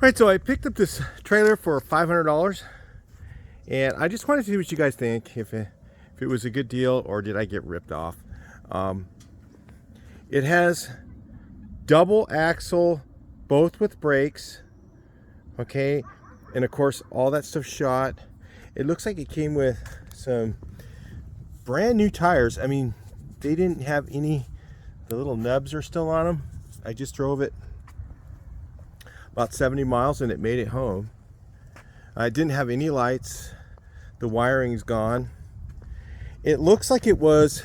Right, so I picked up this trailer for $500, and I just wanted to see what you guys think, if it was a good deal or did I get ripped off. It has double axle, both with brakes, okay, and of course all that stuff shot. It looks like it came with some brand new tires. I mean, they didn't have any, the little nubs are still on them. I just drove it about 70 miles and it made it home. I didn't have any lights. The wiring's gone. It looks like it was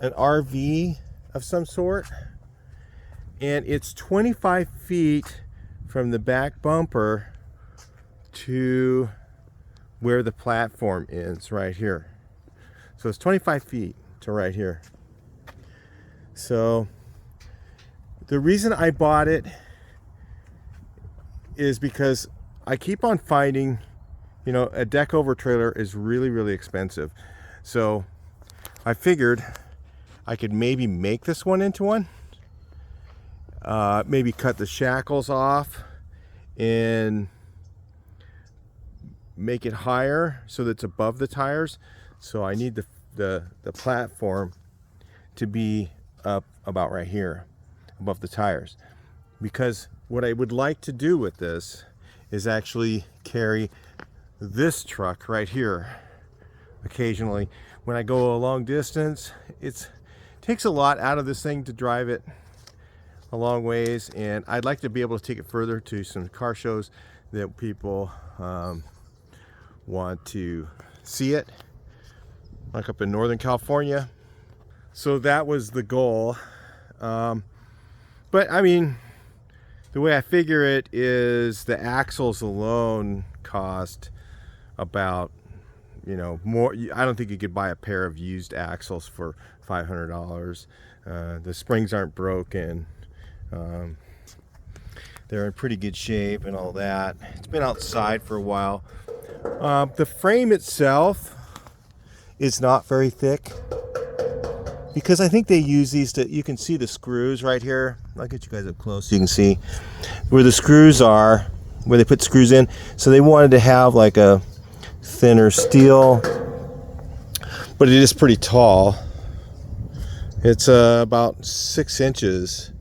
an RV of some sort, and it's 25 feet from the back bumper to where the platform is, right here. So it's 25 feet to right here. So the reason I bought it is because I keep on finding, you know, a deck over trailer is really, really expensive. So I figured I could maybe make this one into one. Maybe cut the shackles off and make it higher so that it's above the tires. So I need the platform to be up about right here above the tires, because what I would like to do with this is actually carry this truck right here occasionally. When I go a long distance, it takes a lot out of this thing to drive it a long ways, and I'd like to be able to take it further to some car shows that people want to see it, like up in Northern California. So that was the goal. But I mean, the way I figure it is the axles alone cost about, you know, more. I don't think you could buy a pair of used axles for $500. The springs aren't broken. They're in pretty good shape and all that. It's been outside for a while. The frame itself is not very thick, because I think they use these to, you can see the screws right here. I'll get you guys up close so you can see where the screws are, where they put screws in. So they wanted to have like a thinner steel, but it is pretty tall. It's about 6 inches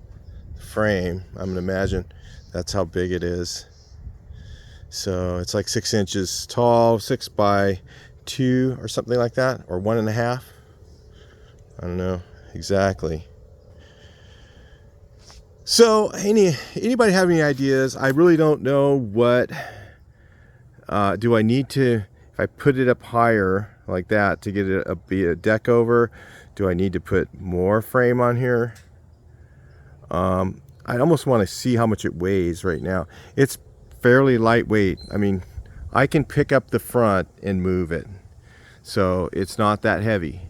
frame. I'm gonna imagine that's how big it is. So it's like 6 inches tall, 6 by 2 or something like that, or 1.5. I don't know exactly. So anybody have any ideas? I really don't know what do I need to, if I put it up higher like that to get it be a deck over, do I need to put more frame on here? I almost want to see how much it weighs right now. It's fairly lightweight. I mean, I can pick up the front and move it, so it's not that heavy.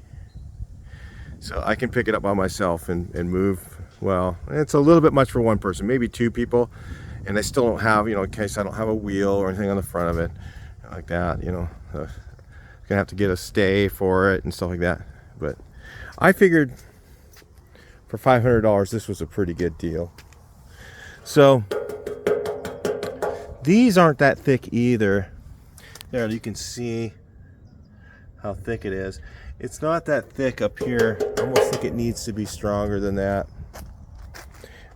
So I can pick it up by myself and move. Well, it's a little bit much for one person, maybe 2 people, and I still don't have, you know, in case I don't have a wheel or anything on the front of it like that, you know. Gonna have to get a stay for it and stuff like that. But I figured for $500 this was a pretty good deal. So these aren't that thick either. There, you can see how thick it is. It's not that thick up here. I almost think it needs to be stronger than that.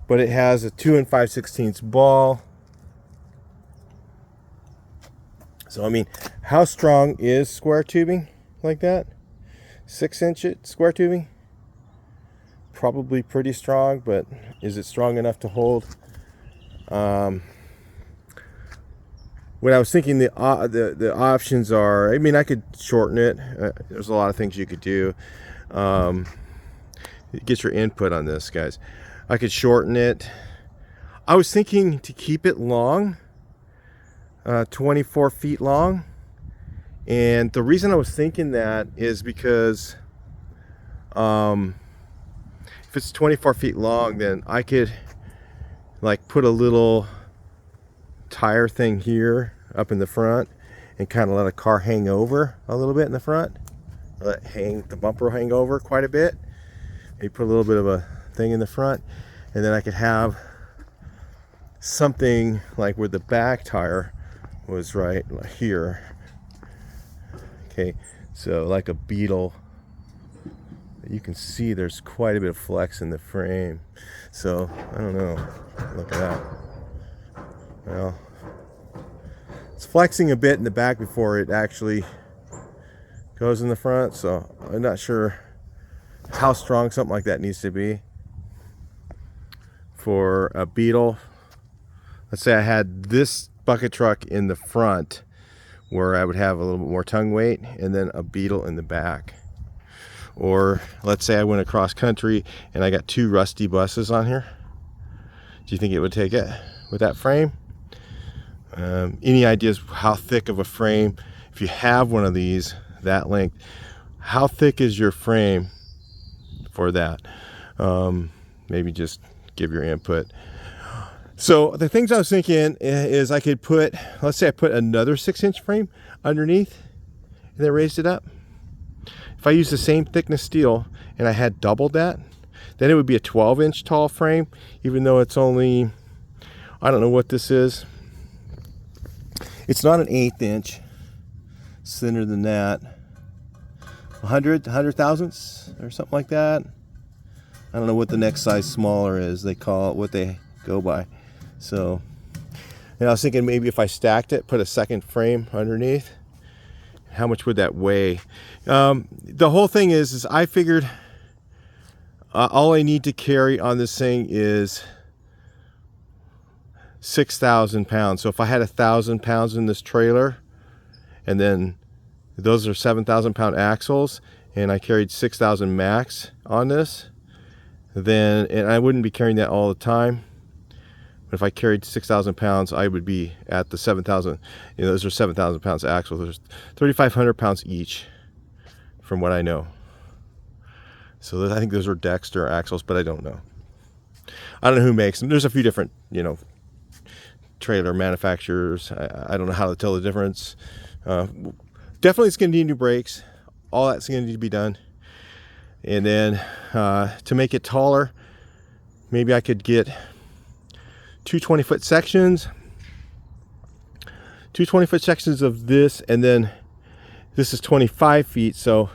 But it has a 2 5/16 ball. So I mean, how strong is square tubing like that? 6 inch square tubing? Probably pretty strong, but is it strong enough to hold? What I was thinking, the options are, I mean, I could shorten it. There's a lot of things you could do. Get your input on this, guys. I could shorten it. I was thinking to keep it long, 24 feet long. And the reason I was thinking that is because if it's 24 feet long, then I could like put a little tire thing here up in the front and kind of let a car hang over a little bit in the front, let the bumper hang over quite a bit. Maybe put a little bit of a thing in the front, and then I could have something like where the back tire was right here. Okay, so like a Beetle, you can see there's quite a bit of flex in the frame. So I don't know, look at that. Well, it's flexing a bit in the back before it actually goes in the front, so I'm not sure how strong something like that needs to be for a Beetle. Let's say I had this bucket truck in the front where I would have a little bit more tongue weight, and then a Beetle in the back. Or let's say I went across country and I got 2 rusty buses on here. Do you think it would take it with that frame? Any ideas how thick of a frame, if you have one of these that length, how thick is your frame for that? Maybe just give your input. So the things I was thinking is I could put, let's say I put another 6-inch frame underneath and then raised it up. If I use the same thickness steel and I had doubled that, then it would be a 12-inch tall frame, even though it's only, I don't know what this is. It's not an 1/8 inch. It's thinner than that. 100 thousandths or something like that. I don't know what the next size smaller is. They call it what they go by. So, and I was thinking maybe if I stacked it, put a second frame underneath, how much would that weigh? The whole thing is I figured all I need to carry on this thing is 6,000 pounds. So if I had 1,000 pounds in this trailer, and then those are 7,000 pound axles, and I carried 6,000 max on this, then, and I wouldn't be carrying that all the time. But if I carried 6,000 pounds, I would be at the 7,000. You know, those are 7,000 pounds axles. There's 3,500 pounds each, from what I know. So I think those are Dexter axles, but I don't know. I don't know who makes them. There's a few different, you know, trailer manufacturers. I don't know how to tell the difference. Definitely it's going to need new brakes. All that's going to need to be done. And then to make it taller, maybe I could get 2 20-foot sections. 2 20-foot sections of this, and then this is 25 feet. So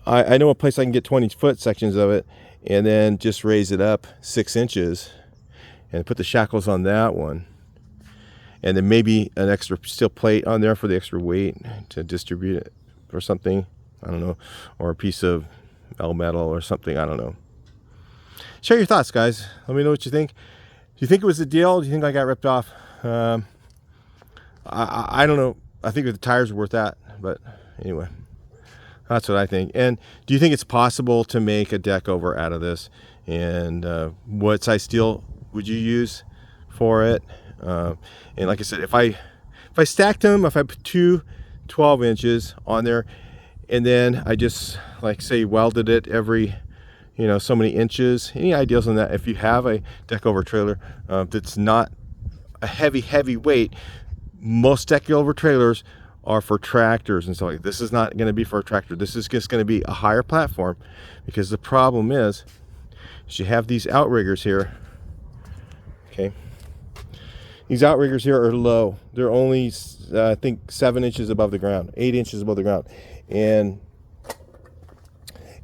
I know a place I can get 20-foot sections of it, and then just raise it up 6 inches and put the shackles on that one. And then maybe an extra steel plate on there for the extra weight to distribute it or something. I don't know. Or a piece of L-metal or something. I don't know. Share your thoughts, guys. Let me know what you think. Do you think it was a deal? Do you think I got ripped off? I don't know. I think the tires are worth that. But anyway, that's what I think. And do you think it's possible to make a deck over out of this? And what size steel would you use for it? And like I said, if I stacked them, if I put 2 12 inches on there, and then I just, like, say, welded it every, you know, so many inches. Any ideas on that? If you have a deck over trailer that's not a heavy weight, most deck over trailers are for tractors and stuff like that. This is not going to be for a tractor. This is just going to be a higher platform, because the problem is you have these outriggers here. Okay. These outriggers here are low. They're only, I think, 7 inches above the ground, 8 inches above the ground. And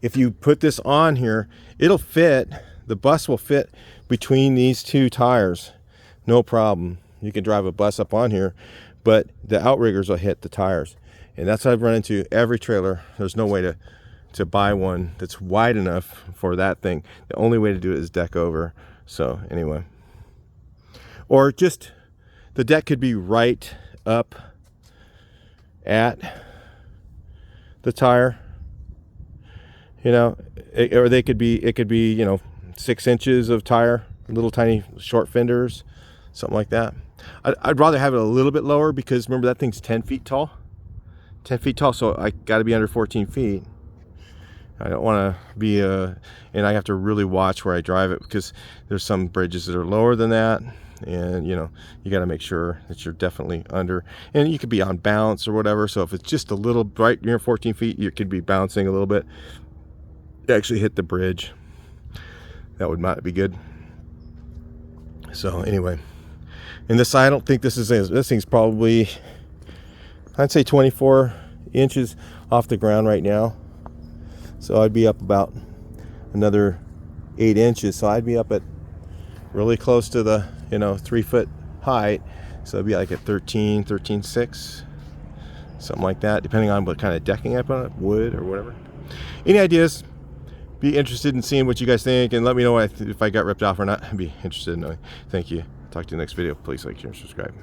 if you put this on here, it'll fit, the bus will fit between these 2 tires. No problem. You can drive a bus up on here, but the outriggers will hit the tires. And that's what I've run into every trailer. There's no way to buy one that's wide enough for that thing. The only way to do it is deck over. So anyway. Or just, the deck could be right up at the tire, you know, or it could be, you know, 6 inches of tire, little tiny short fenders, something like that. I'd rather have it a little bit lower, because remember, that thing's 10 feet tall. 10 feet tall, so I got to be under 14 feet. I don't want to be and I have to really watch where I drive it, because there's some bridges that are lower than that, and you know, you got to make sure that you're definitely under, and you could be on bounce or whatever. So if it's just a little right near 14 feet, you could be bouncing a little bit, actually hit the bridge. That would not be good. So anyway, And this, I don't think this thing's probably, I'd say 24 inches off the ground right now. So I'd be up about another 8 inches. So I'd be up at really close to the, 3 foot height. So it'd be like at 13.6, something like that, depending on what kind of decking I put on it, wood or whatever. Any ideas? Be interested in seeing what you guys think, and let me know if I got ripped off or not. I'd be interested in knowing. Thank you. Talk to you in the next video. Please like, share, and subscribe.